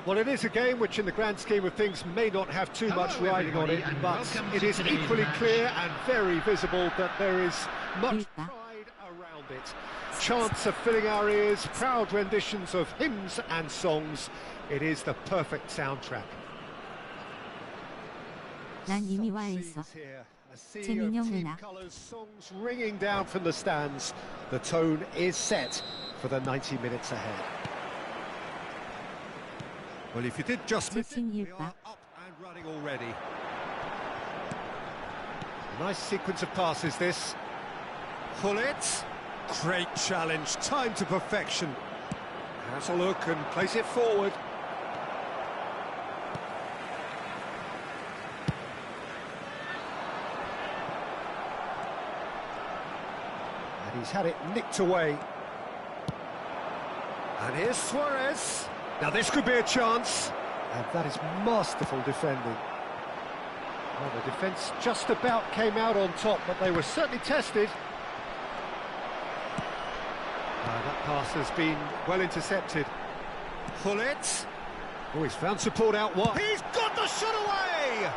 Well, it is a game which in the grand scheme of things may not have too much riding on it, but it is equally clear and very visible that there is much pride around it. Chants are filling our ears, proud renditions of hymns and songs. It is the perfect soundtrack. 난 이미 와 있어. 재민영 Colours, songs ringing down from the stands. The tone is set for the 90 minutes ahead. Well, if you did just miss it, we are up and running already. Nice sequence of passes, this. Pull it. Great challenge, time to perfection. Has a look and place it forward. And he's had it nicked away. And here's Suarez. Now this could be a chance, and that is masterful defending. Well, the defence just about came out on top, but they were certainly tested. That pass has been well intercepted. Pull it. Oh, he's found support out wide. He's got the shot away!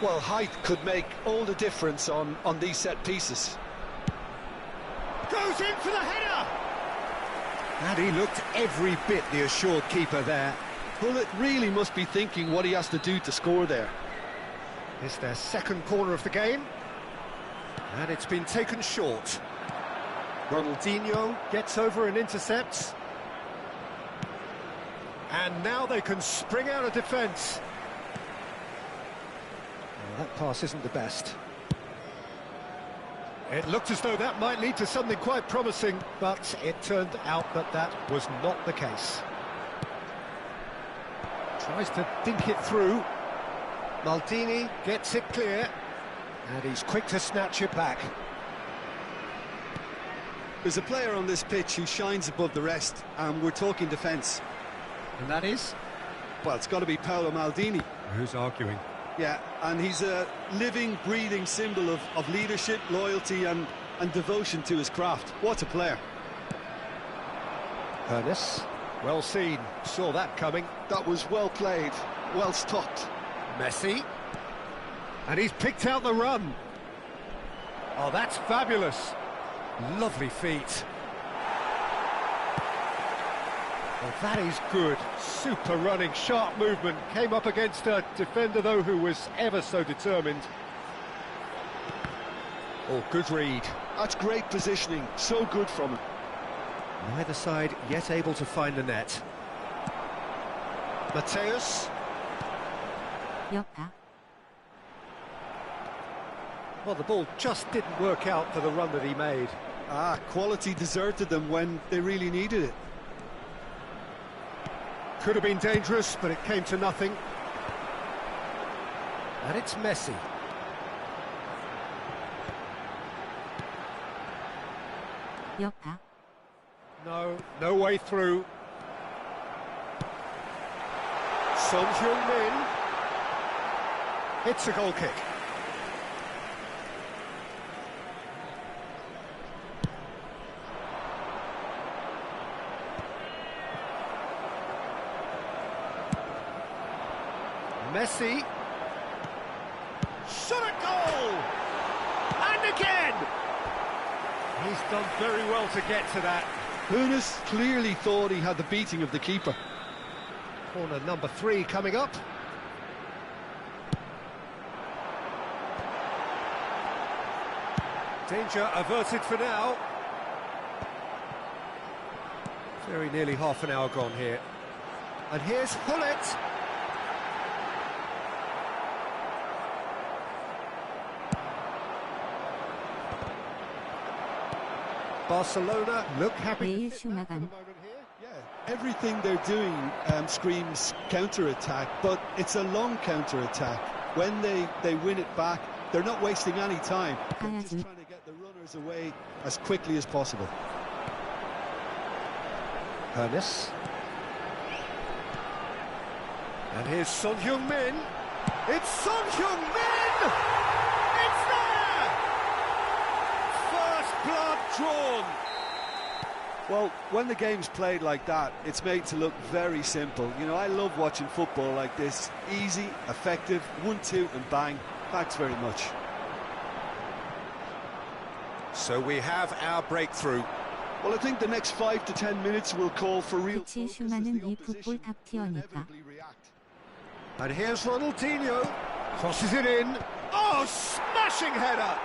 Well, height could make all the difference on these set pieces. Goes in for the header! And he looked every bit the assured keeper there. Pullet really must be thinking what he has to do to score there. It's their second corner of the game. And it's been taken short. Ronaldinho gets over and intercepts. And now they can spring out of defence. That pass isn't the best. It looked as though that might lead to something quite promising, but it turned out that that was not the case. Tries to dink it through. Maldini gets it clear, and he's quick to snatch it back. There's a player on this pitch who shines above the rest, and we're talking defence. And that is? Well, it's got to be Paolo Maldini. Who's arguing? Yeah, and he's a living, breathing symbol of leadership, loyalty and devotion to his craft. What a player. Ernest, well seen, saw that coming. That was well played, well stopped. Messi, and he's picked out the run. Oh, that's fabulous. Lovely feet. Well, that is good. Super running, sharp movement. Came up against a defender, though, who was ever so determined. Oh, good read. That's great positioning. So good from him. Neither side yet able to find the net. Mateus. Well, the ball just didn't work out for the run that he made. Quality deserted them when they really needed it. Could have been dangerous, but it came to nothing. And it's Messi. No way through. Son Heung-min. It's a goal kick. Messi. Shot And again! He's done very well to get to that. Hoeneß clearly thought he had the beating of the keeper. Corner number 3 coming up. Danger averted for now. Very nearly half an hour gone here. And here's Hullet. Barcelona look happy. Everything they're doing screams counter-attack, but it's a long counter-attack. When they win it back, they're not wasting any time. They're just trying to get the runners away as quickly as possible. Hoeneß. And here's Son Heung-min. It's Son Heung-min! It's there! First blood drawn. Well, when the game's played like that, it's made to look very simple. You know, I love watching football like this. Easy, effective, 1-2 and bang. Thanks very much. So we have our breakthrough. Well, I think the next 5 to 10 minutes will call for real 그치, focus as 슈만은 the 이 풋볼 opposition 탑티어니까. inevitably react. And here's Ronaldinho. Crosses it in. Oh, smashing header!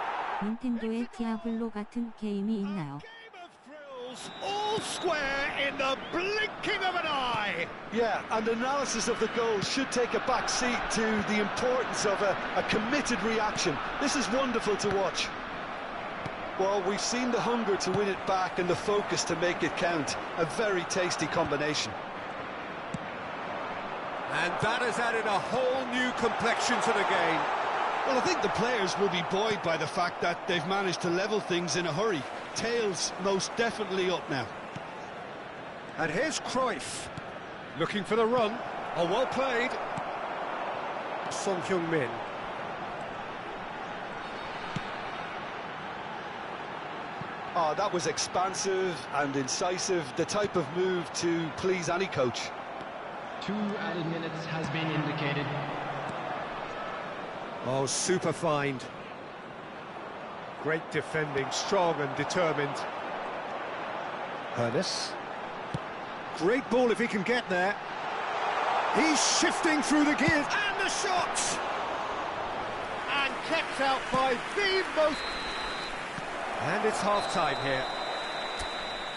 닌텐도의 디아블로 같은 게임이 있나요? Game of thrills, all square in the blinking of an eye. Yeah, and analysis of the goal should take a back seat to the importance of a committed reaction. This is wonderful to watch. Well, we've seen the hunger to win it back and the focus to make it count. A very tasty combination. And that has added a whole new complexion to the game. Well, I think the players will be buoyed by the fact that they've managed to level things in a hurry. Tails most definitely up now. And here's Cruyff, looking for the run. Oh, well played. Son Heung-min. Oh, that was expansive and incisive, the type of move to please any coach. 2 added minutes has been indicated. Oh, super find. Great defending, strong and determined. Hoeneß. Great ball if he can get there. He's shifting through the gears, and the shot! And kept out by the most... And it's half-time here.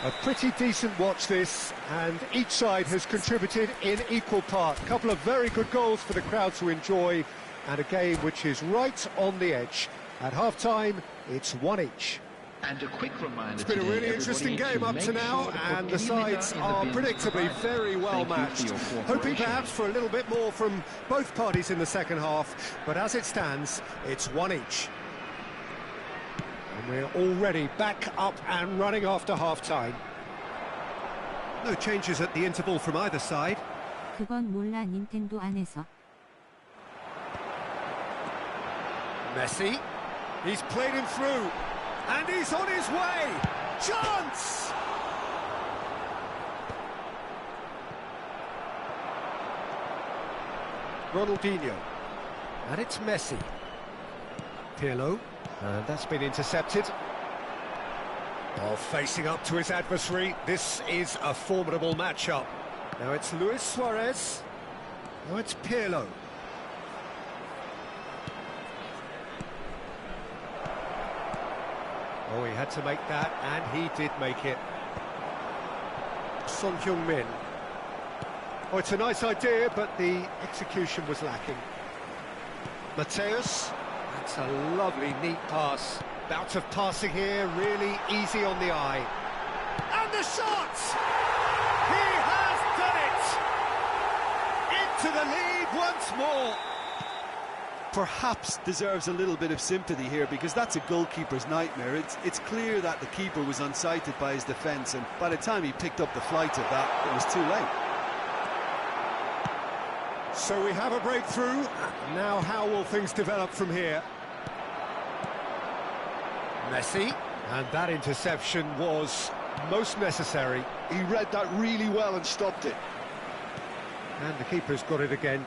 A pretty decent watch this, and each side has contributed in equal part. A couple of very good goals for the crowd to enjoy, and a game which is right on the edge. At half-time, it's 1 each. And a quick reminder, It's been a really interesting game up to now, and the sides are predictably very well matched. Hoping perhaps for a little bit more from both parties in the second half, but as it stands, it's 1 each. And we're already back up and running after half-time. No changes at the interval from either side. 그건 몰라 닌텐도 안에서. Messi, he's played him through, and he's on his way! Chance! Ronaldinho, and it's Messi. Pirlo, and that's been intercepted. Oh, facing up to his adversary, this is a formidable matchup. Now it's Luis Suarez, now it's Pirlo. Oh, he had to make that, and he did make it. Son Heung-min. Oh, it's a nice idea, but the execution was lacking. Mateus. That's a lovely, neat pass. Bout of passing here, really easy on the eye. And the shot! He has done it! Into the lead once more. Perhaps deserves a little bit of sympathy here, because that's a goalkeeper's nightmare. It's clear that the keeper was unsighted by his defence, and by the time he picked up the flight of that, it was too late. So we have a breakthrough. Now how will things develop from here? Messi, and that interception was most necessary. He read that really well and stopped it. And the keeper's got it again.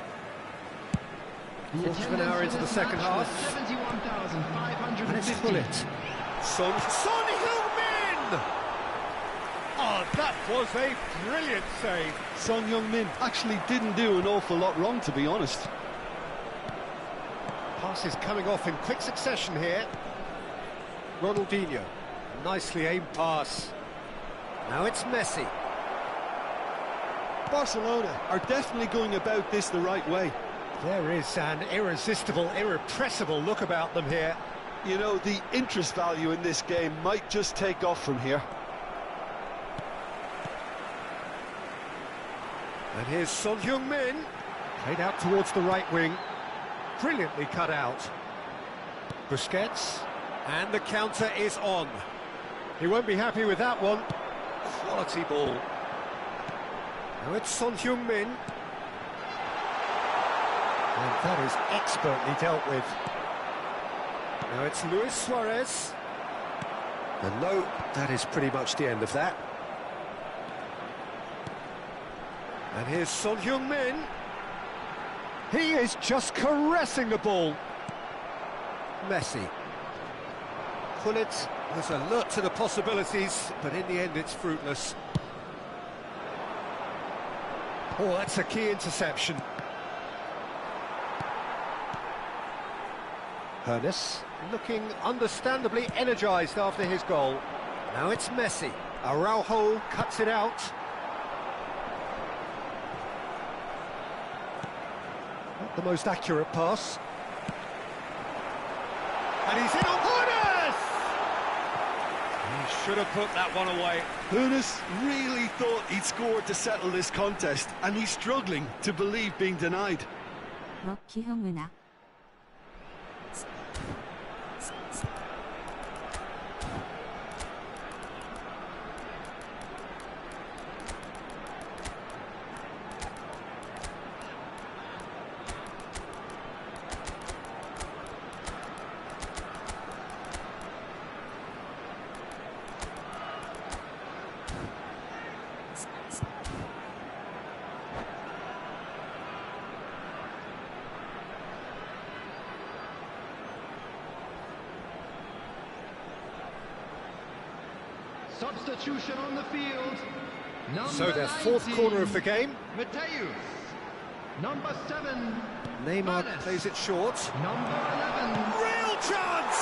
Quarter of an hour into the second half. And it's Gullit. Son Heung-min! Oh, that was a brilliant save. Son Heung-min actually didn't do an awful lot wrong, to be honest. Passes coming off in quick succession here. Ronaldinho. Nicely aimed pass. Now it's Messi. Barcelona are definitely going about this the right way. There is an irresistible, irrepressible look about them here. You know, the interest value in this game might just take off from here. And here's Son Heung-min. Played out towards the right wing. Brilliantly cut out. Busquets. And the counter is on. He won't be happy with that one. Quality ball. Now it's Son Heung-min. And that is expertly dealt with. Now it's Luis Suarez. And no, that is pretty much the end of that. And here's Son Heung-min. He is just caressing the ball. Messi. Gullit was alert to the possibilities, but in the end it's fruitless. Oh, that's a key interception. Hoeneß looking understandably energised after his goal. Now it's Messi. Araujo cuts it out. Not the most accurate pass. And he's in on Hoeneß! He should have put that one away. Hoeneß really thought he'd scored to settle this contest, and he's struggling to believe being denied. 럭키 형은아. Substitution on the field. So their fourth corner of the game. Mateus. Number 7. Neymar Manes. plays it short. Number 11. Real chance!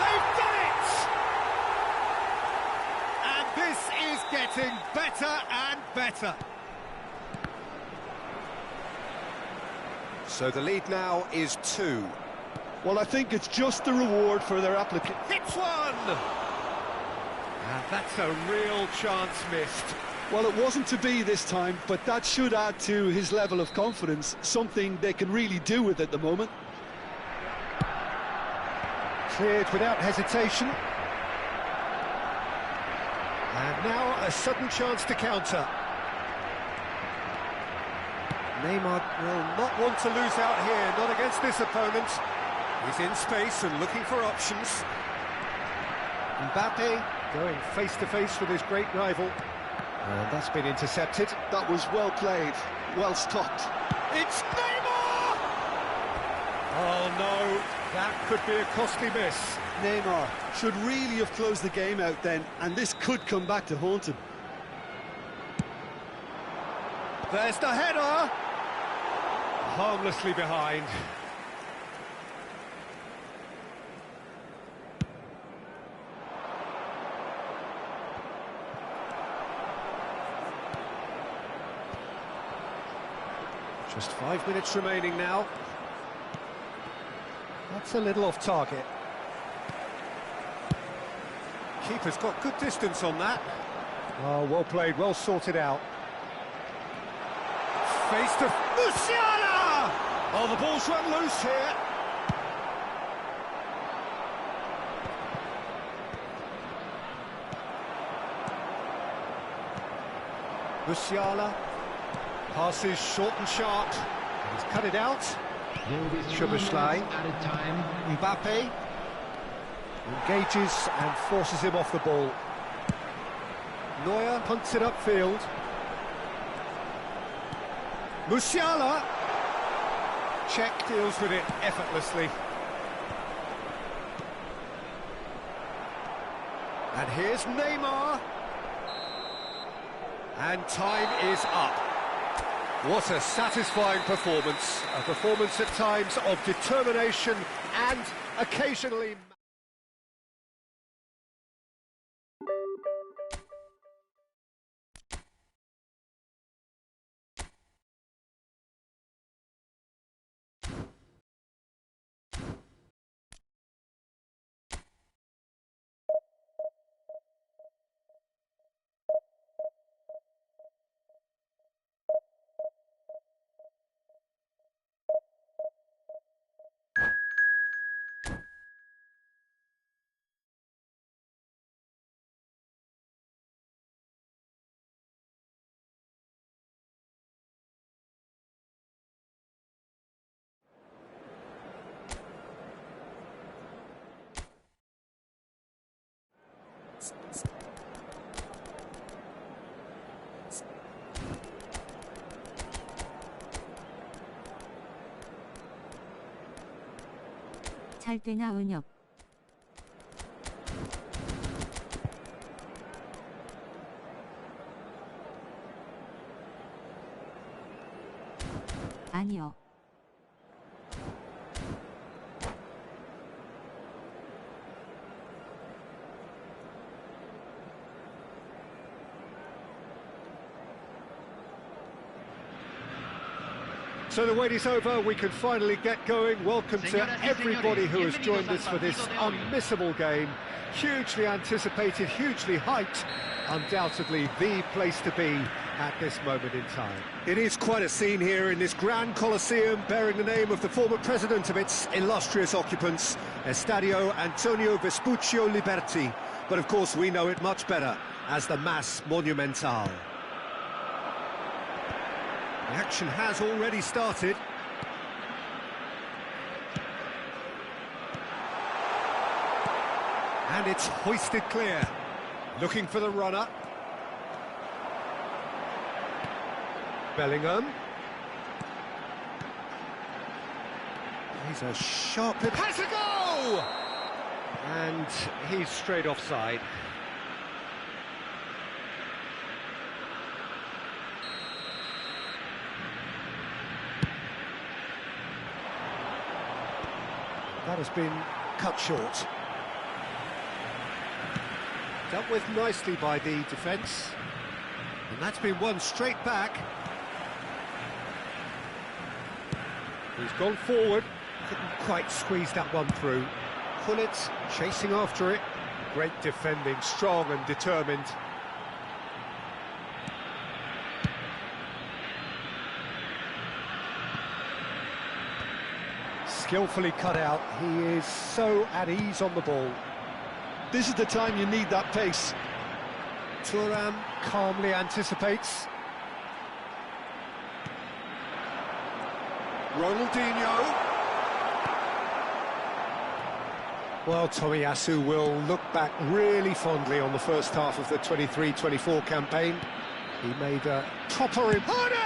They've done it! And this is getting better and better. So the lead now is 2. Well, I think it's just the reward for their application. Hits one! And that's a real chance missed. Well, it wasn't to be this time, but that should add to his level of confidence, something they can really do with at the moment. Cleared without hesitation. And now a sudden chance to counter. Neymar will not want to lose out here, not against this opponent. He's in space and looking for options. Mbappe going face-to-face with his great rival. And that's been intercepted. That was well played, well stopped. It's Neymar! Oh no, that could be a costly miss. Neymar should really have closed the game out then, and this could come back to haunt him. There's the header! Harmlessly behind. Just 5 minutes remaining now. That's a little off target. Keeper's got good distance on that. Oh, well played, well sorted out. Face to Musiala! Oh, the ball's run loose here. Musiala. Passes short and sharp. He's cut it out. Szoboszlai. Added time. Mbappe engages and forces him off the ball. Neuer punts it upfield. Musiala. Czech deals with it effortlessly. And here's Neymar. And time is up. What a satisfying performance. A performance at times of determination and occasionally... 잘 되나 은혁. 아니요. So the wait is over, we can finally get going. Welcome to everybody who has joined us for this unmissable game. Hugely anticipated, hugely hyped, undoubtedly the place to be at this moment in time. It is quite a scene here in this Grand Colosseum, bearing the name of the former president of its illustrious occupants, Estadio Antonio Vespuccio Liberti. But of course we know it much better as the Mas Monumental. The action has already started. And it's hoisted clear. Looking for the runner. Bellingham. He's a sharp hit. Has a go! And he's straight offside. That has been cut short. Dealt with nicely by the defence. And that's been won straight back. He's gone forward. Couldn't quite squeeze that one through. Gullit chasing after it. Great defending, strong and determined. Skillfully cut out. He is so at ease on the ball. This is the time you need that pace. Thuram calmly anticipates. Ronaldinho. Well, Tomiyasu will look back really fondly on the first half of the 23-24 campaign. He made a proper impression.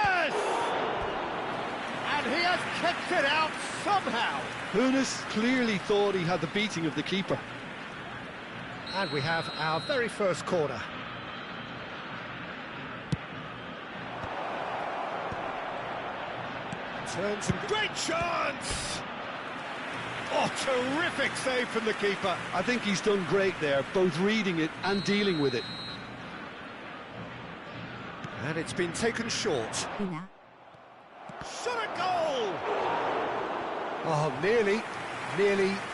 And he has kept it out somehow. Hunes clearly thought he had the beating of the keeper. And we have our very first corner. Turns and great chance! Oh, terrific save from the keeper. I think he's done great there, both reading it and dealing with it. And it's been taken short. Shot a goal! Oh, nearly,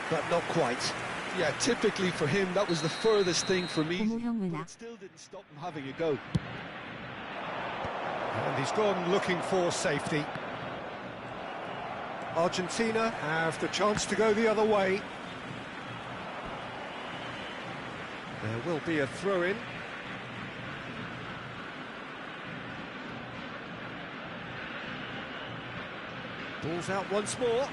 but not quite. Yeah, typically for him, that was the furthest thing from me. But it still didn't stop him having a go. And he's gone looking for safety. Argentina have the chance to go the other way. There will be a throw-in. Ball's out once more.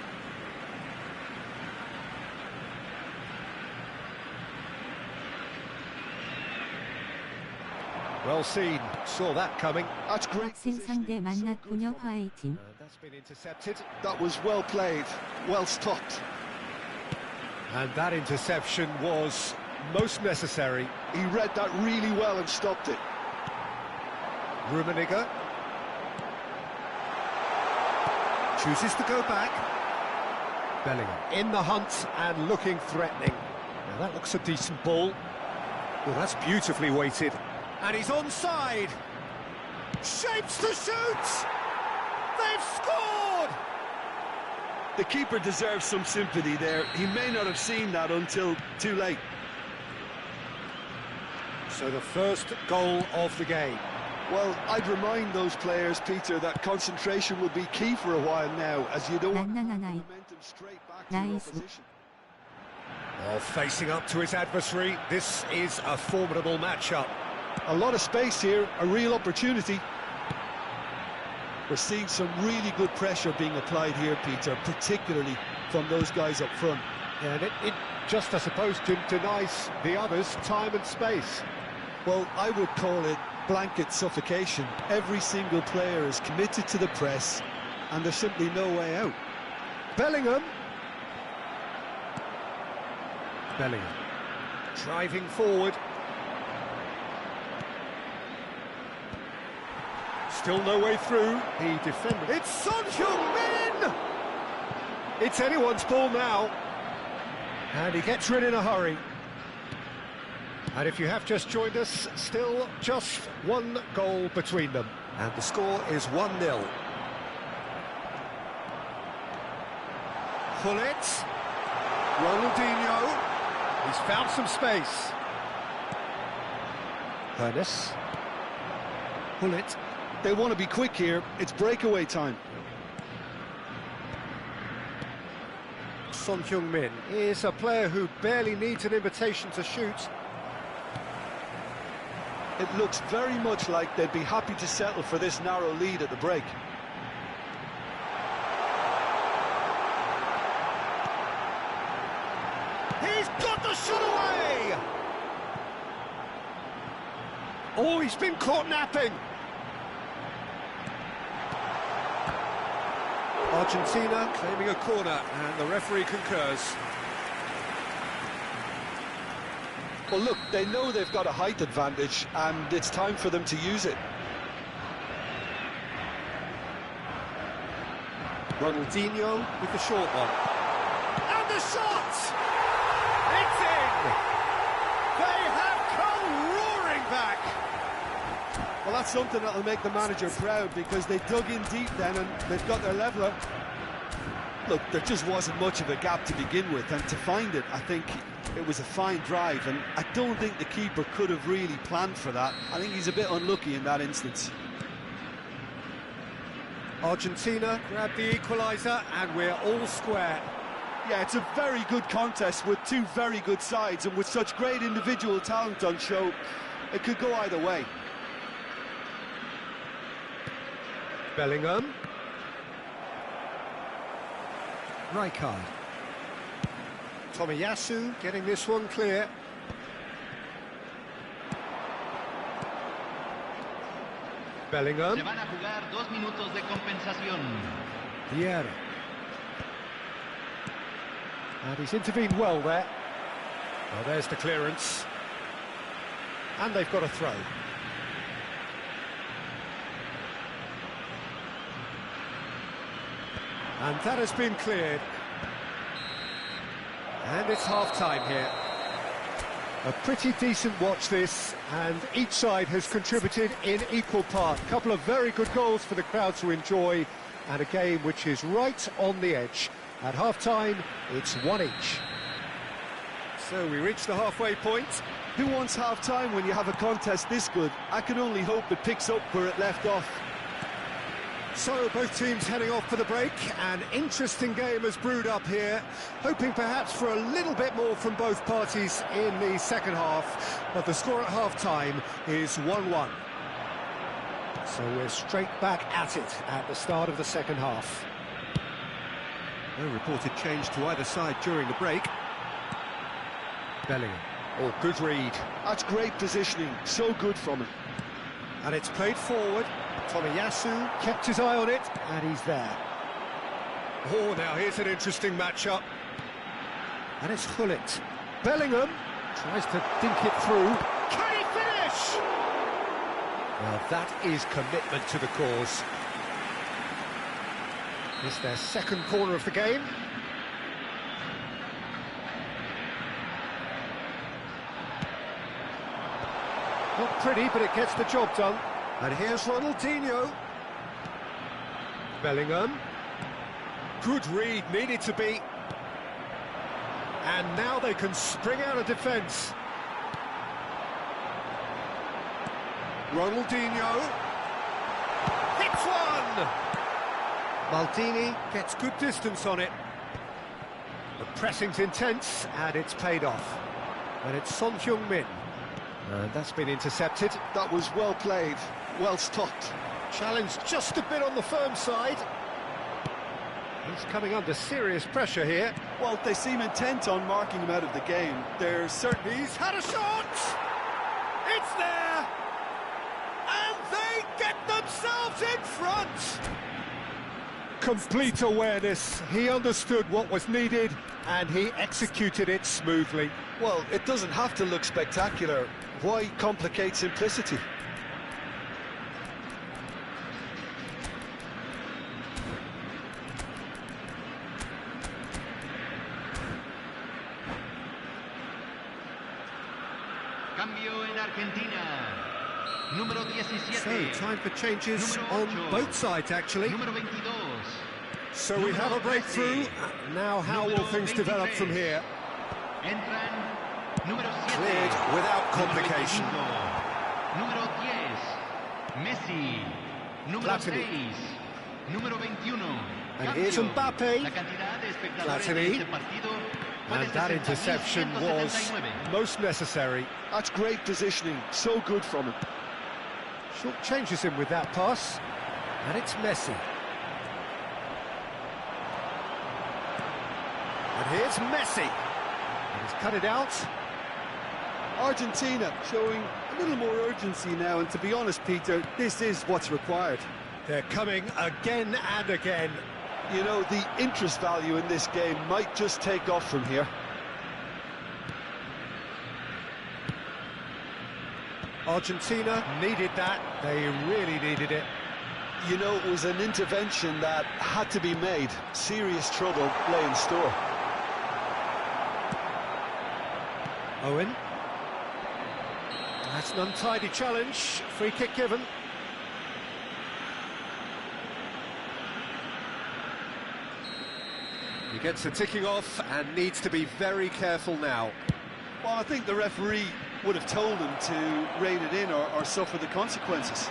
Well seen, saw that coming. That's great. 상대 만났군요. 화이팅. That's been intercepted. That was well played, well stopped. And that interception was most necessary. He read that really well and stopped it. Rummenigge chooses to go back. Bellingham in the hunt and looking threatening. Now that looks a decent ball. Well, that's beautifully weighted. And he's onside. Shapes to shoot! They've scored! The keeper deserves some sympathy there. He may not have seen that until too late. So the first goal of the game. Well, I'd remind those players, Peter, that concentration will be key for a while now, as you don't want momentum straight back to your opposition. Well, facing up to his adversary, this is a formidable matchup. A lot of space here, a real opportunity. We're seeing some really good pressure being applied here, Peter, particularly from those guys up front. Yeah, and it just, I suppose, denies the others time and space. Well, I would call it blanket suffocation. Every single player is committed to the press, and there's simply no way out. Bellingham. Bellingham driving forward. Still no way through. He defended. It's Son Heung-min! It's anyone's ball now. And he gets rid in a hurry. And if you have just joined us, still just one goal between them. And the score is 1-0. Gullit. Ronaldinho. He's found some space. Hoeneß. Gullit. They want to be quick here. It's breakaway time. Son Heung-min is a player who barely needs an invitation to shoot. It looks very much like they'd be happy to settle for this narrow lead at the break. He's got the shot away! Oh, he's been caught napping. Argentina claiming a corner, and the referee concurs. Well, look, they know they've got a height advantage, and it's time for them to use it. Ronaldinho with the short one. And the shot! It's in! They have come roaring back! Well, that's something that'll make the manager proud, because they dug in deep then and they've got their leveller. Look, there just wasn't much of a gap to begin with, and to find it, I think it was a fine drive, and I don't think the keeper could have really planned for that. I think he's a bit unlucky in that instance. Argentina grabbed the equaliser, and we're all square. Yeah, it's a very good contest with two very good sides, and with such great individual talent on show, it could go either way. Bellingham. Rijkaard. Tomiyasu getting this one clear. Bellingham. Se van a jugar 2 minutos de compensación. Vieira. And he's intervened well there. Well, there's the clearance. And they've got a throw. And that has been cleared. And it's half-time here. A pretty decent watch this, and each side has contributed in equal part. A couple of very good goals for the crowd to enjoy, and a game which is right on the edge. At half-time, it's 1 each. So we reach the halfway point. Who wants half-time when you have a contest this good? I can only hope it picks up where it left off. So both teams heading off for the break. An interesting game has brewed up here, hoping perhaps for a little bit more from both parties in the second half, but the score at half-time is 1-1. So we're straight back at it at the start of the second half. No reported change to either side during the break. Bellingham. Oh, good read. That's great positioning, so good from him. And it's played forward. Tomiyasu kept his eye on it, and he's there. Oh, now here's an interesting matchup. And it's Gullit. Bellingham. Tries to dink it through. Can he finish? Well, that is commitment to the cause. It's their second corner of the game. Not pretty, but it gets the job done. And here's Ronaldinho. Bellingham. Good read, needed to be. And now they can spring out of defence. Ronaldinho. Hits one! Maldini gets good distance on it. The pressing's intense, and it's paid off. And it's Son Heung-min. And that's been intercepted. That was well played, well stopped. Challenge just a bit on the firm side. He's coming under serious pressure here. Well, they seem intent on marking him out of the game. They're certainly... He's had a shot! It's there! And they get themselves in front! Complete awareness. He understood what was needed, and he executed it smoothly. Well, it doesn't have to look spectacular. Why complicate simplicity? Cambio en Argentina. Número 17. So, time for changes on both sides, actually. Número 22. So we have a breakthrough. Now how will things develop from here? Entran número 7. Cleared without complication. Número 10. Messi. Número Platini. 6. Número 21. And here's Mbappe. La cantidad de espectadores Platini. de este partido fue de And that interception was 60.179. most necessary. That's great positioning, so good from him. Short changes him with that pass. And it's Messi. And here's Messi. And he's cut it out. Argentina showing a little more urgency now, and to be honest, Peter, this is what's required. They're coming again and again. You know, the interest value in this game might just take off from here. Argentina needed that. They really needed it. You know, it was an intervention that had to be made. Serious trouble lay in store. Owen. That's an untidy challenge. Free kick given. He gets the ticking off and needs to be very careful now. Well, I think the referee would have told him to rein it in or suffer the consequences.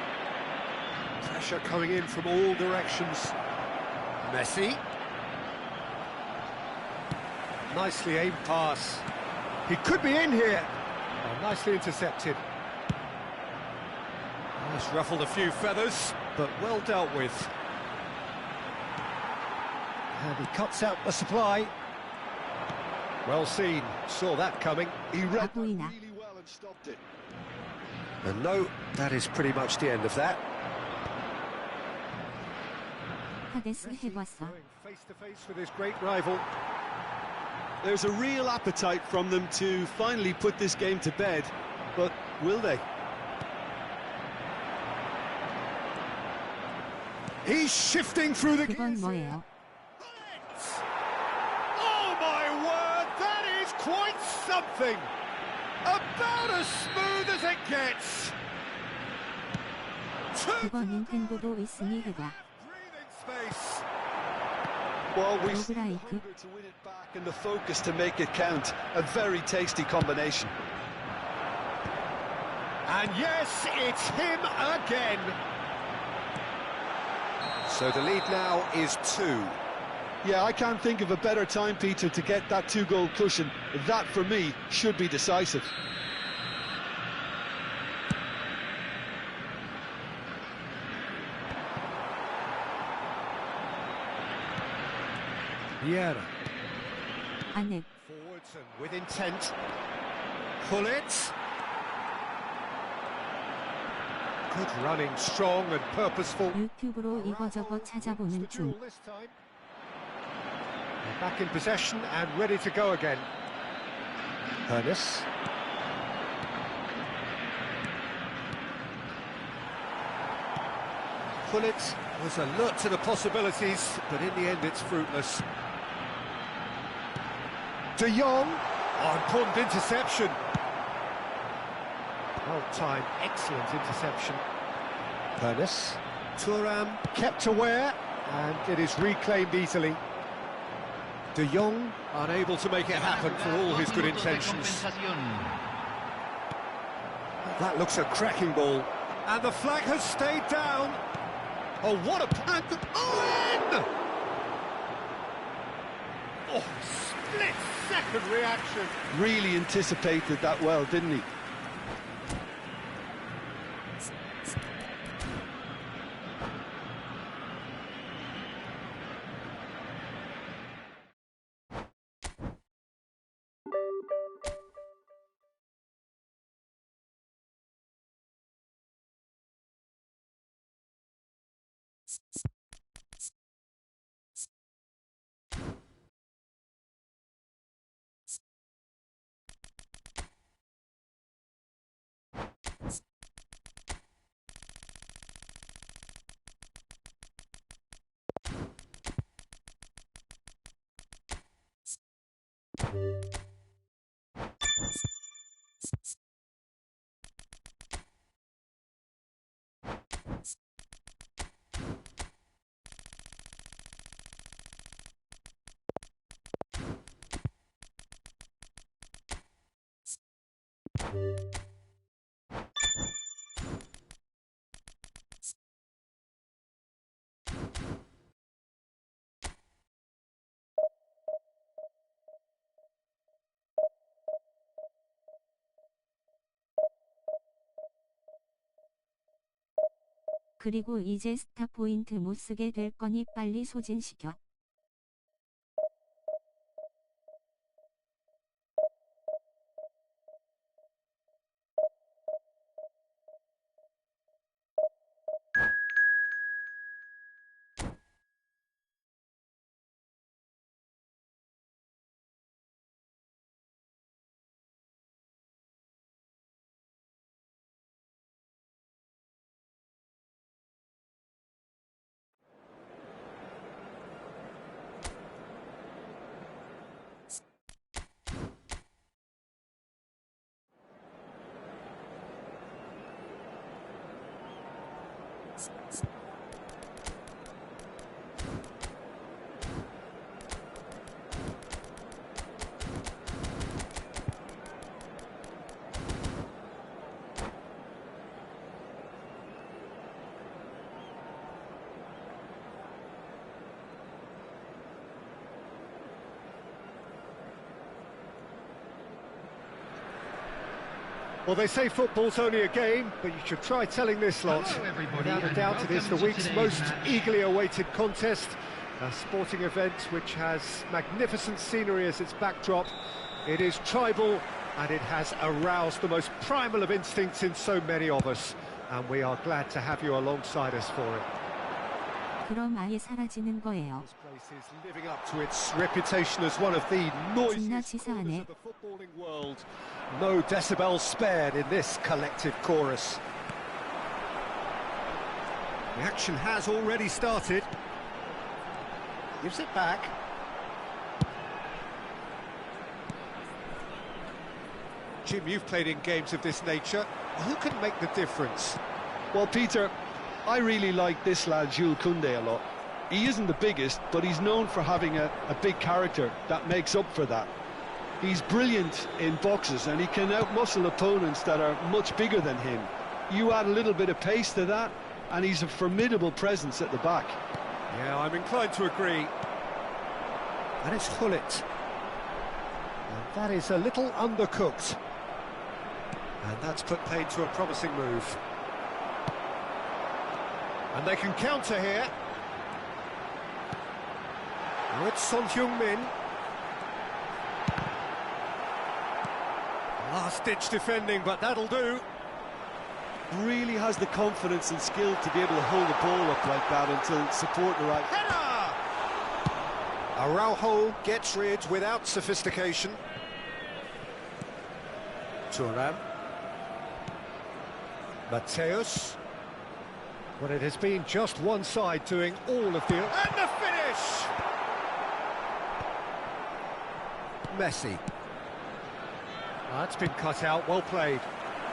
Pressure coming in from all directions. Messi. Nicely aimed pass. He could be in here. Oh, nicely intercepted. Just ruffled a few feathers, but well dealt with. And he cuts out the supply. Well seen, saw that coming. He read that Aguina. really well and stopped it. And no, that is pretty much the end of that. 하데스 해봤어. Going face to face with his great rival. There's a real appetite from them to finally put this game to bed, but will they? He's shifting through the 그건 gears. 뭐예요? Oh my word, that is quite something! About as smooth as it gets! 그거 닌텐도도 있으니 해봐. Breathing space. Well, we've seen the Roguelike. hunger to win it back and the focus to make it count. A very tasty combination. And yes, it's him again. So the lead now is 2. Yeah, I can't think of a better time, Peter, to get that 2-goal cushion. That, for me, should be decisive. Vieira. 안내. Forwards and with intent. Pull it. Good running, strong and purposeful. 유튜브로 이거저거 찾아보는 중. They're back in possession and ready to go again. Ernest. Gullit was alert to the possibilities, but in the end it's fruitless. De Jong, important interception. Well-timed, excellent interception. Pernis, Thuram kept aware, and it is reclaimed easily. De Jong unable to make it happen for all his good intentions. That looks a cracking ball. And the flag has stayed down. Oh, what a... Owen! Oh, split-second reaction. Really anticipated that well, didn't he? 그리고 이제 스타 포인트 못 쓰게 될 거니 빨리 소진시켜. Well, they say football's only a game, but you should try telling this lot. Without a doubt, it is the week's most eagerly awaited contest. A sporting event which has magnificent scenery as its backdrop. It is tribal, and it has aroused the most primal of instincts in so many of us. And we are glad to have you alongside us for it. 그럼 아예 사라지는 거예요. This place is living up to its reputation as one of the noisiest corners of the footballing world. No decibels spared in this collective chorus. The action has already started. Gives it back. Jim, you've played in games of this nature. Who can make the difference? Well, Peter, I really like this lad, Jules Koundé, a lot. He isn't the biggest, but he's known for having a big character that makes up for that. He's brilliant in boxes, and he can outmuscle opponents that are much bigger than him. You add a little bit of pace to that, and he's a formidable presence at the back. Yeah, I'm inclined to agree. And it's Gullit. And that is a little undercooked. And that's put paid to a promising move. And they can counter here. Now it's Son Heung-min. Last-ditch defending, but that'll do. Really has the confidence and skill to be able to hold the ball up like that and to support the right... Header! Araujo gets rid without sophistication. Thuram. Mateus. Well, it has been just one side doing all of the... And the finish! Messi. That's been cut out, well played.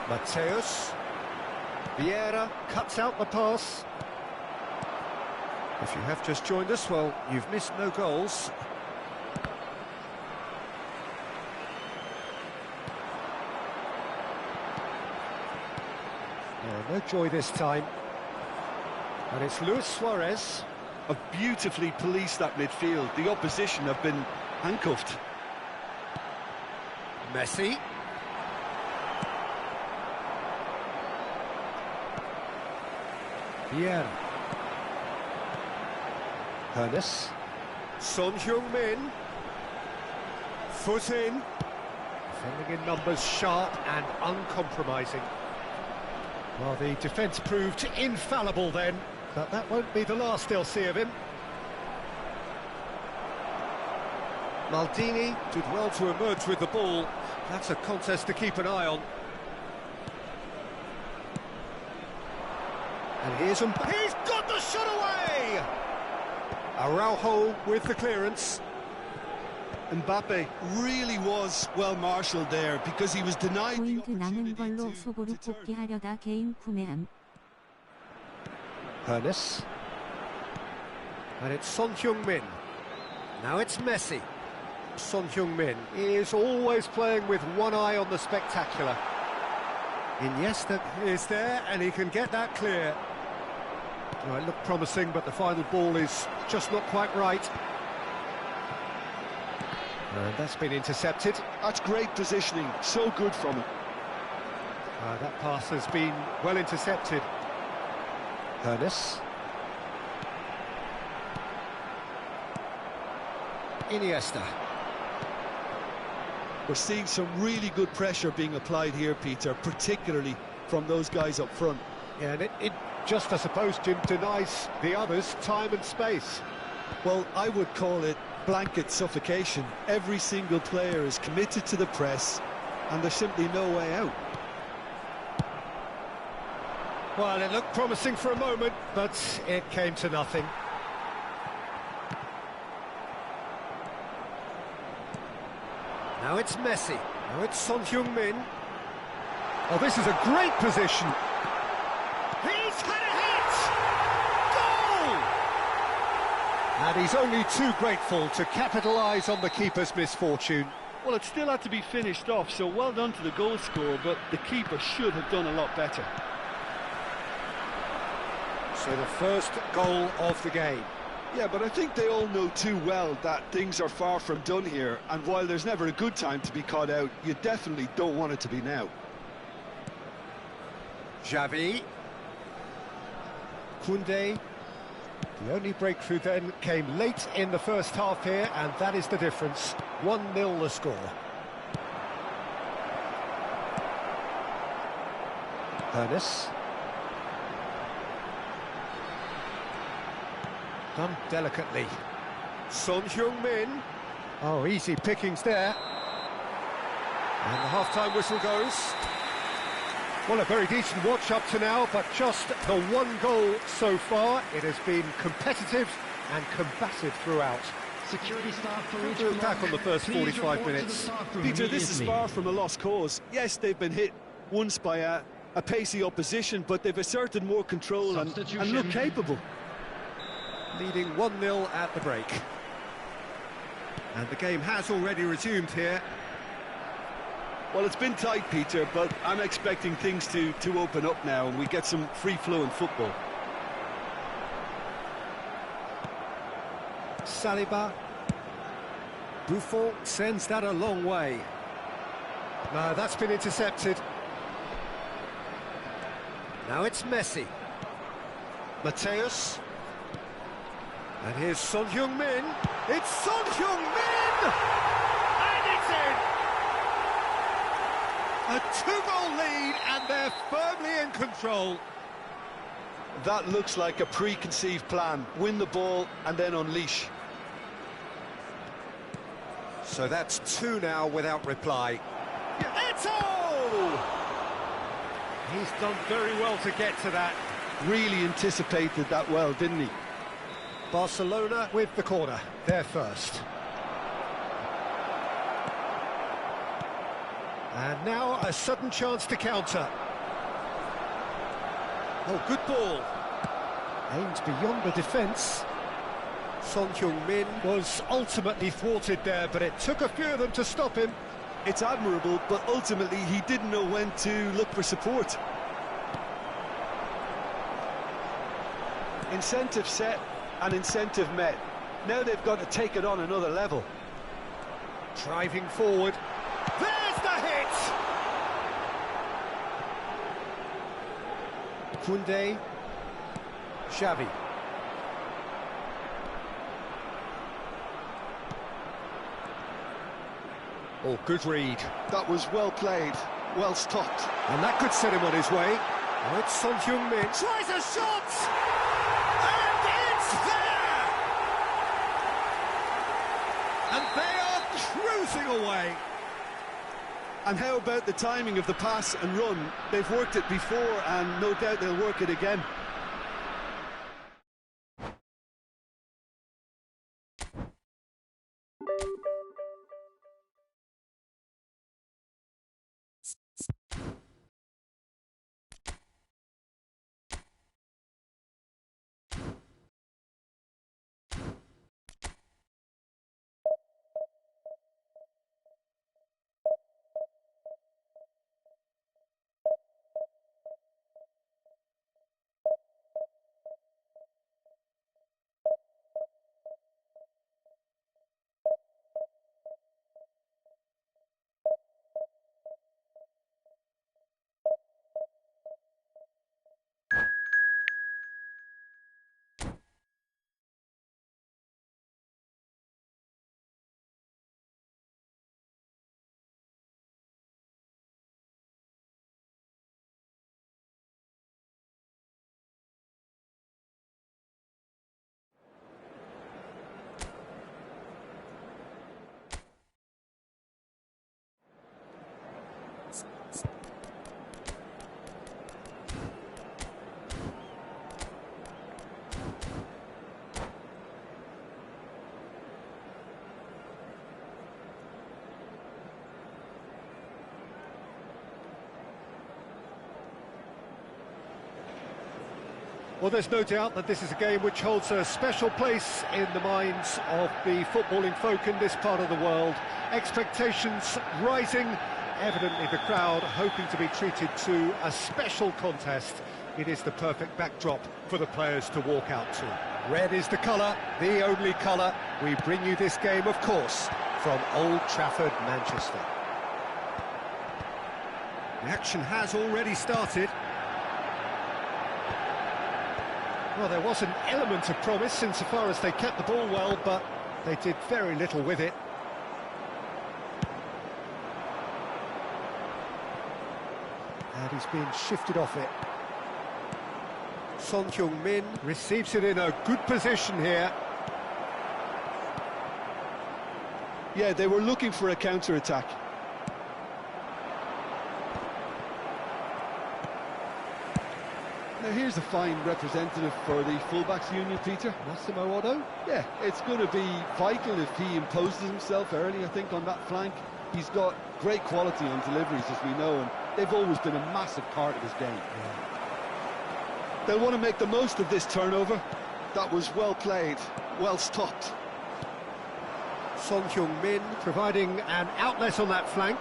Mateus. Vieira cuts out the pass. If you have just joined us, well, you've missed no goals. Oh, no joy this time. And it's Luis Suarez. Have beautifully policed that midfield. The opposition have been handcuffed. Messi. Vieira. Hernes. Son Heung-min. Foot in. Defending in numbers, sharp and uncompromising. Well, the defence proved infallible then, but that won't be the last they'll see of him. Maldini did well to emerge with the ball. That's a contest to keep an eye on. And here's him. He's got the shot away! Araujo with the clearance. Mbappe really was well marshalled there because he was denied the 포인트 남은 걸로 opportunity 속으로 to turn. 복귀하려다 개인 구매함. Hernes. And it's Son Heung-min. Now it's Messi. Son Heung-min is always playing with one eye on the spectacular. Iniesta is there and he can get that clear. Well, it looked promising, but the final ball is just not quite right. And that's been intercepted. That's great positioning, so good from him. That pass has been well intercepted. Hernes. Iniesta. We're seeing some really good pressure being applied here, Peter, particularly from those guys up front. Yeah, and it just, I suppose, Jim, denies the others time and space. Well, I would call it blanket suffocation. Every single player is committed to the press, and there's simply no way out. Well, it looked promising for a moment, but it came to nothing. Now it's Messi. Now it's Son Heung-min. Oh, this is a great position. He's had a hit! Goal! And he's only too grateful to capitalise on the keeper's misfortune. Well, it still had to be finished off, so well done to the goal scorer, but the keeper should have done a lot better. So the first goal of the game. Yeah, but I think they all know too well that things are far from done here, and while there's never a good time to be caught out, you definitely don't want it to be now. Xavi. Koundé. The only breakthrough then came late in the first half here, and that is the difference. 1-0 the score. Hernes. Done delicately. Son Heung-min. Oh, easy pickings there. And the half-time whistle goes. Well, a very decent watch up to now, but just the one goal so far. It has been competitive and combative throughout. Security staff for each We'll back block. on the first Please 45 report to the minutes. staff room Peter, this is immediately. far from a lost cause. Yes, they've been hit once by a pacey opposition, but they've asserted more control and look capable. Leading 1-0 at the break. And the game has already resumed here. Well, it's been tight, Peter, but I'm expecting things to open up now and we get some free-flowing football. Saliba. Buffon sends that a long way. No, that's been intercepted. Now it's Messi. Mateus. And here's Son Heung-min. It's Son Heung-min! And it's in! A two-goal lead, and they're firmly in control. That looks like a preconceived plan. Win the ball and then unleash. So that's two now without reply. Eto'o! He's done very well to get to that. really anticipated that well, didn't he? Barcelona with the corner, they're first. And now a sudden chance to counter. Oh, good ball. Aimed beyond the defence. Son Heung-min was ultimately thwarted there, but it took a few of them to stop him. It's admirable, but ultimately he didn't know when to look for support. Incentive set and incentive met. Now they've got to take it on another level. Driving forward. There's the hit! Koundé. Xavi. Oh, good read. That was well played, well stopped. And that could set him on his way. Oh, it's Son Heung-min. Tries a shot! And it's there! And they are cruising away. And how about the timing of the pass and run? They've worked it before, and no doubt they'll work it again. Well, there's no doubt that this is a game which holds a special place in the minds of the footballing folk in this part of the world. Expectations rising, evidently the crowd hoping to be treated to a special contest. It is the perfect backdrop for the players to walk out to. Red is the colour, the only colour. We bring you this game, of course, from Old Trafford, Manchester. The action has already started. Well, there was an element of promise insofar as they kept the ball well, but they did very little with it. And he's being shifted off it. Son Heung-min receives it in a good position here. Yeah, they were looking for a counter-attack. Now here's a fine representative for the fullbacks union, Peter. Massimo Otto? Yeah, it's going to be vital if he imposes himself early, I think, on that flank. He's got great quality on deliveries, as we know, and they've always been a massive part of his game. Yeah. They'll want to make the most of this turnover. That was well played, well stopped. Son Heung-min providing an outlet on that flank.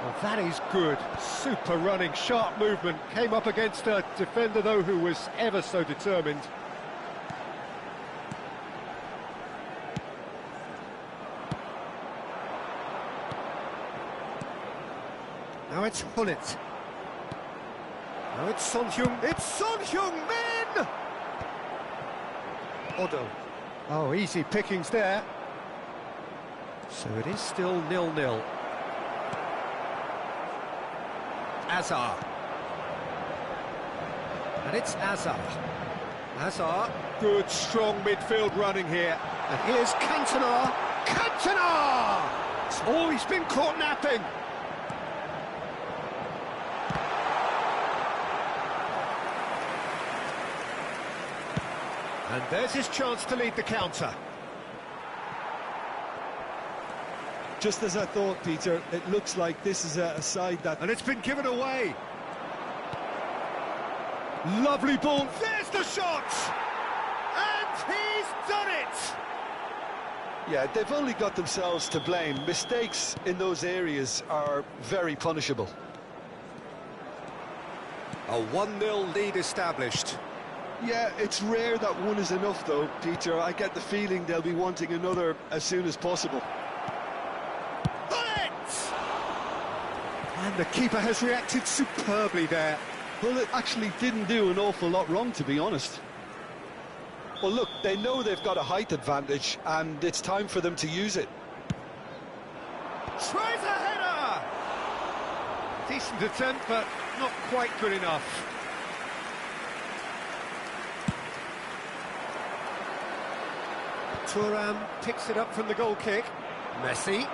Well, that is good. Super running, sharp movement. Came up against a defender, though, who was ever so determined. Now it's Hullet. Now it's Son Heung-min. It's Son Heung-min! Otto. Oh, easy pickings there. So it is still 0-0. Azar. And it's Azar. Azar, good, strong midfield running here. And here's Cantona. Cantona! Oh, he's been caught napping. And there's his chance to lead the counter. Just as I thought, Peter, it looks like this is a side that... And it's been given away. Lovely ball. There's the shot! And he's done it! Yeah, they've only got themselves to blame. Mistakes in those areas are very punishable. A 1-0 lead established. Yeah, it's rare that one is enough, though, Peter. I get the feeling they'll be wanting another as soon as possible. Bullet! And the keeper has reacted superbly there. Well, it actually didn't do an awful lot wrong, to be honest. Well, look, they know they've got a height advantage, and it's time for them to use it. Tries a header! Decent attempt, but not quite good enough. Thuram picks it up from the goal kick. Messi.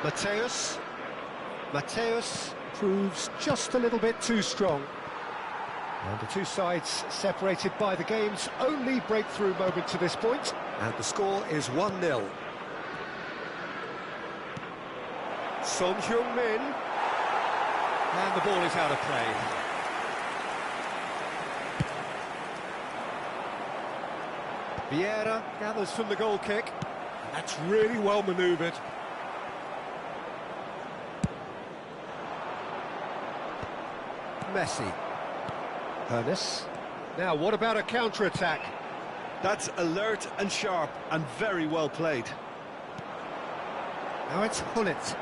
Mateus. Mateus proves just a little bit too strong. And the two sides separated by the game's only breakthrough moment to this point. And the score is 1-0. Son Heung-min. And the ball is out of play. Vieira gathers from the goal kick. That's really well manoeuvred. Messi. Hernes. Now, what about a counter-attack? That's alert and sharp and very well played. Now it's Hullet.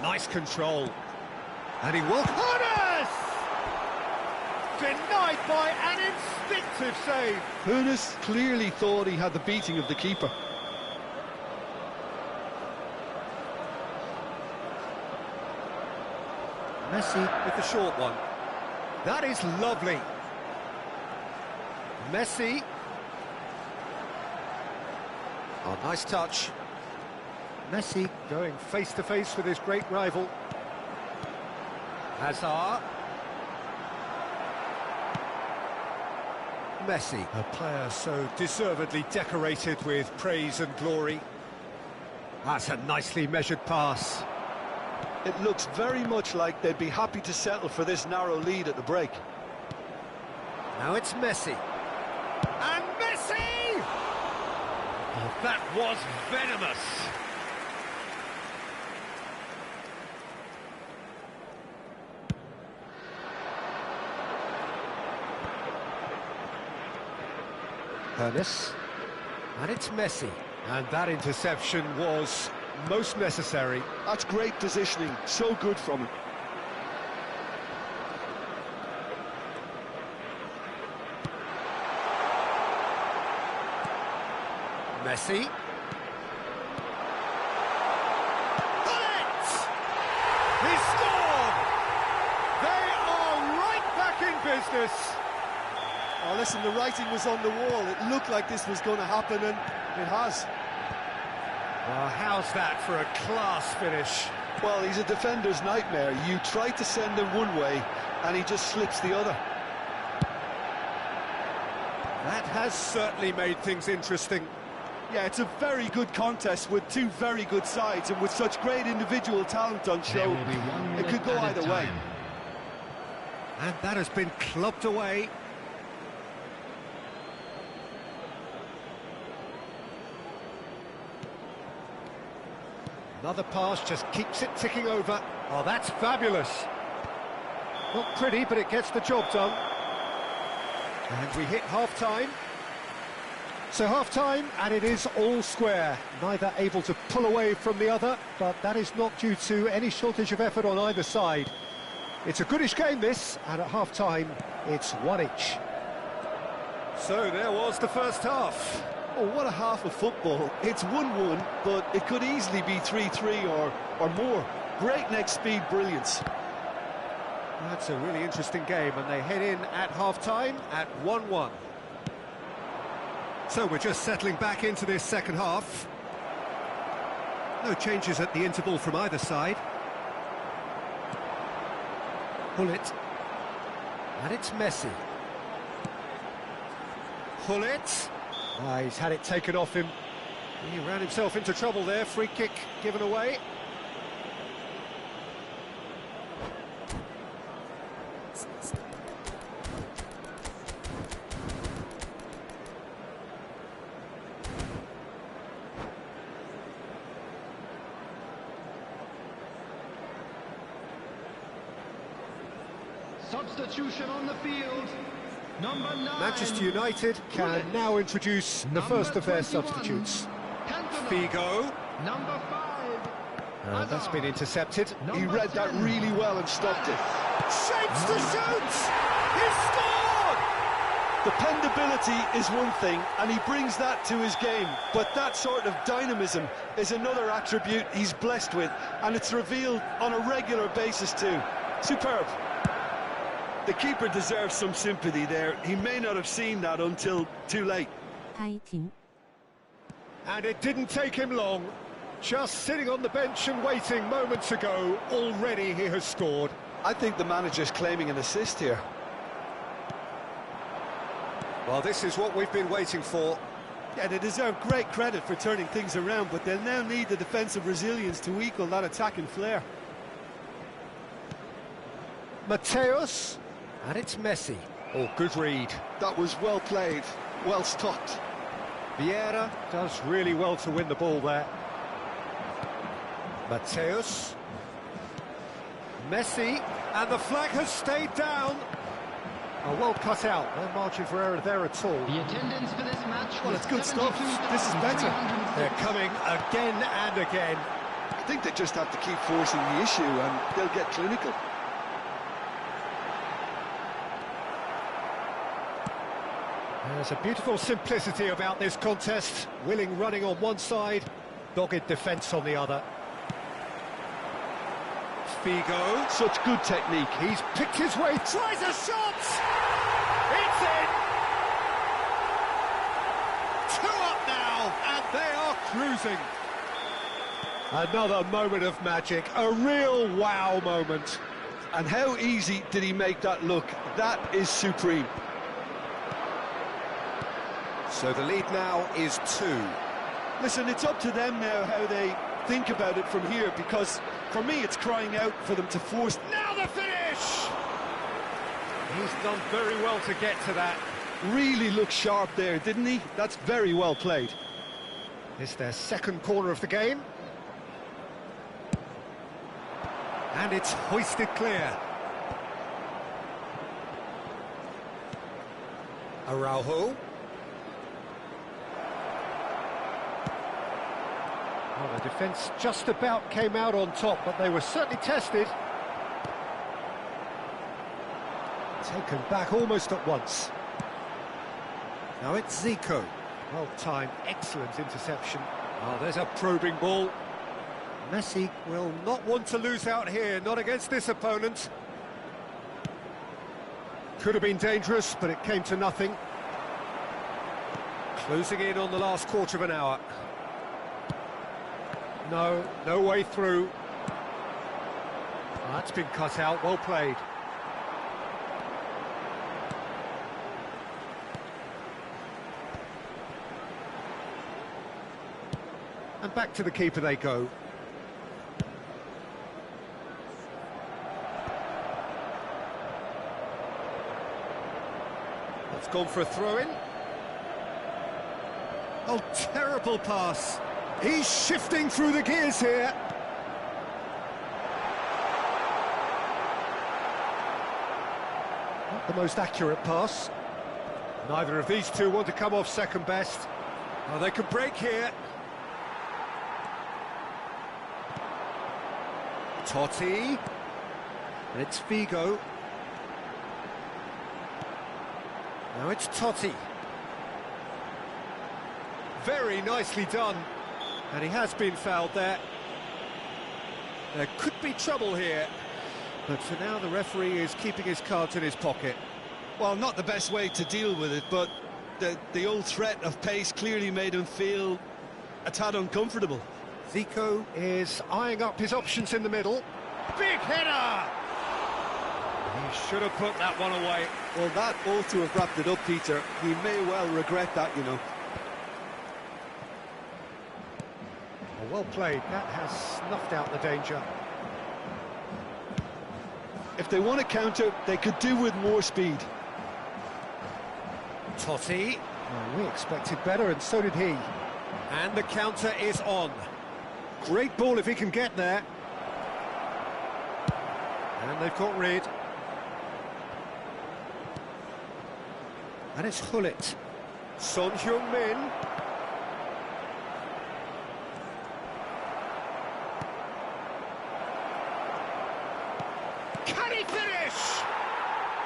Nice control. And he will... Hernes! Denied by an instinctive save. Hernes clearly thought he had the beating of the keeper. Messi with the short one. That is lovely. Messi. Oh, nice touch. Messi going face-to-face with his great rival. Hazard. Messi, a player so deservedly decorated with praise and glory. That's a nicely measured pass. It looks very much like they'd be happy to settle for this narrow lead at the break. Now it's Messi. And Messi! Oh, that was venomous. Hernes. And it's Messi. And that interception was most necessary. That's great positioning, so good from him. Messi. Bullet! He scored! They are right back in business. Oh, listen, the writing was on the wall. It looked like this was going to happen, and it has. Well, how's that for a class finish? Well, he's a defender's nightmare. You try to send him one way, and he just slips the other. That has certainly made things interesting. Yeah, it's a very good contest with two very good sides, and with such great individual talent on show, it could go either way. And that has been clubbed away. Another pass just keeps it ticking over. Oh, that's fabulous. Not pretty, but it gets the job done. And we hit half-time. So half-time, and it is all square. Neither able to pull away from the other, but that is not due to any shortage of effort on either side. It's a goodish game, this, and at half-time, it's one each. So there was the first half. Oh, what a half of football. It's 1-1, but it could easily be 3-3 or more. Breakneck speed brilliance. That's a really interesting game, and they head in at half-time at 1-1. So we're just settling back into this second half. No changes at the interval from either side. Hullet. And it's Messi. pull it. He's had it taken off him. He ran himself into trouble there. Free kick given away. Substitution on the field. Number 9. Manchester United can now introduce the first of their substitutes. Figo. Number 5. That's been intercepted. He read that really well and stopped it. Shapes to shoot! He scored! Dependability is one thing, and he brings that to his game. But that sort of dynamism is another attribute he's blessed with, and it's revealed on a regular basis too. Superb. The keeper deserves some sympathy there. He may not have seen that until too late. 파이팅. And it didn't take him long. Just sitting on the bench and waiting moments ago, already he has scored. I think the manager's claiming an assist here. Well, this is what we've been waiting for. Yeah, they deserve great credit for turning things around, but they'll now need the defensive resilience to equal that attacking flair. Mateus, and it's Messi. Oh, good read. That was well played, well stopped. Vieira does really well to win the ball there. Mateus. Messi, and the flag has stayed down. Oh, well cut out. No margin for error there at all. The attendance for this match Well, was it's good stuff. This is better. They're coming again and again. I think they just have to keep forcing the issue and they'll get clinical. There's a beautiful simplicity about this contest. Willing running on one side, dogged defence on the other. Figo. Such good technique. He's picked his way, tries a shot! It's in! 2 up now, and they are cruising. Another moment of magic, a real wow moment. And how easy did he make that look? That is supreme. So the lead now is 2. Listen, it's up to them now how they think about it from here, because for me it's crying out for them to force. Now the finish! He's done very well to get to that. Really looked sharp there, didn't he? That's very well played. It's their second corner of the game. And it's hoisted clear. Araujo. Well, the defence just about came out on top, but they were certainly tested. Taken back almost at once. Now it's Zico. Well timed, excellent interception. Oh, there's a probing ball. Messi will not want to lose out here, not against this opponent. Could have been dangerous, but it came to nothing. Closing in on the last quarter of an hour. No way through. Oh, that's been cut out, well played. And back to the keeper they go. That's gone for a throw-in. Oh, terrible pass. He's shifting through the gears here. Not the most accurate pass. Neither of these two want to come off second best. Oh, they could break here. Totti. And it's Figo. Now it's Totti. Very nicely done. And he has been fouled there. There could be trouble here. But for now, the referee is keeping his cards in his pocket. Well, not the best way to deal with it, but the old threat of pace clearly made him feel a tad uncomfortable. Zico is eyeing up his options in the middle. Big header! He should have put that one away. Well, that ought to have wrapped it up, Peter. He may well regret that, you know. Oh, well played. That has snuffed out the danger. If they want to counter, they could do with more speed. Totti. Well, we expected better, and so did he. And the counter is on. Great ball if he can get there. And they've got rid. And it's Hullet. Son Heung-min. Can he finish?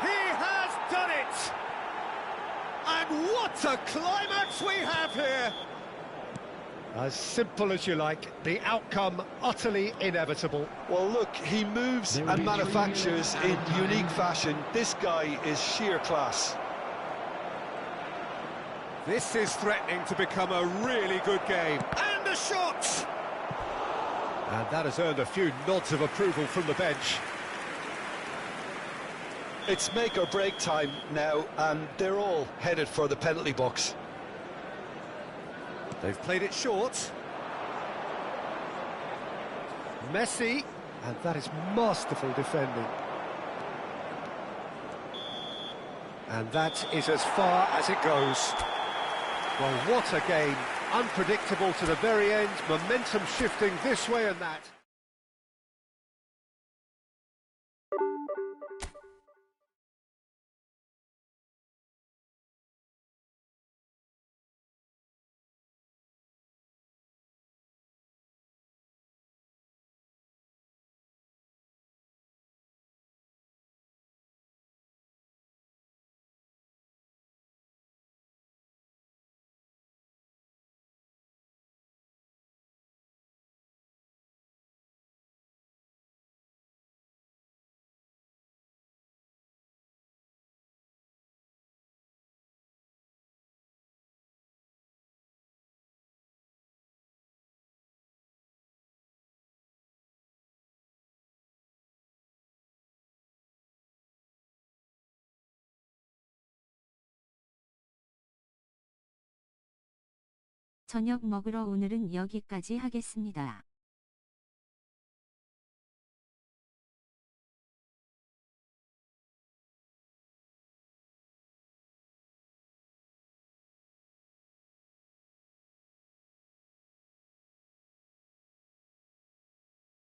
He has done it! And what a climax we have here! As simple as you like, the outcome utterly inevitable. Well, look, he moves and manufactures in unique fashion. This guy is sheer class. This is threatening to become a really good game. And a shot! And that has earned a few nods of approval from the bench. It's make or break time now, and they're all headed for the penalty box. They've played it short. Messi, and that is masterful defending. And that is as far as it goes. Well, what a game. Unpredictable to the very end, momentum shifting this way and that. 저녁 먹으러 오늘은 여기까지 하겠습니다.